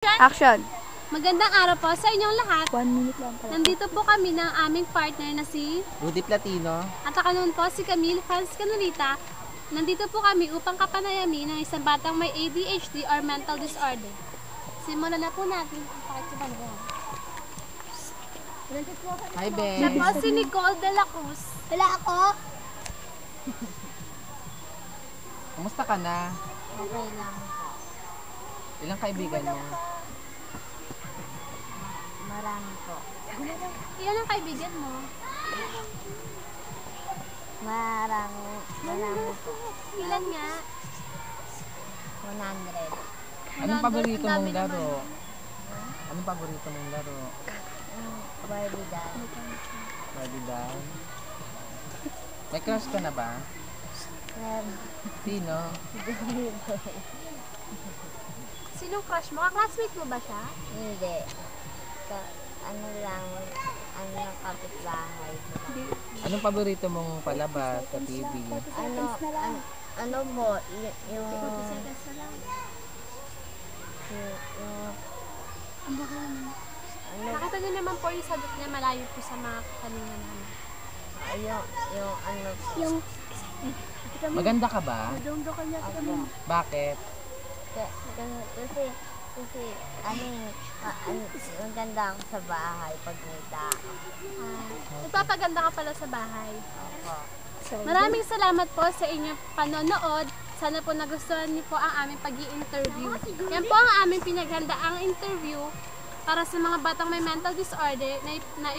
Action! Magandang araw po sa inyong lahat. 1 minute lang pala. Nandito po kami ng aming partner na si Rudy Platino. at ako naman po si Camille Franz Canolita. Nandito po kami upang kapanayamin ng isang batang may ADHD or mental disorder. Simulan na po natin ang pakikiban mo. Hi, Ben. Siya po si Nicole de la Cruz. Wala ako. Kumusta ka na? Okay lang po. Ilang kaibigan mo? Marami po. Ilan ang kaibigan mo? Marami po. Ilan nga? 100. Anong paborito Ang dami mong laro? Anong paborito mong laro? Barbie doll. Barbie doll? May crush ka na ba? Meron. Sino? Sinong crush mo? Ka-classmate mo ba siya? Hindi. Ano lang kapitbahay. Anong paborito mong palabas sa TV? Ano po, yung Nakita niyo naman po yung sagot niya malayo po sa mga katanungan namin. Maganda ka ba? Bakit? kasi maganda ako sa bahay pag may tao. Nagpapaganda ka pala sa bahay. Opo. Maraming salamat po sa inyong panonood. Sana po nagustuhan niyo po ang aming pag-i-interview. Yan po ang aming pinaghandaang interview para sa mga batang may mental disorder na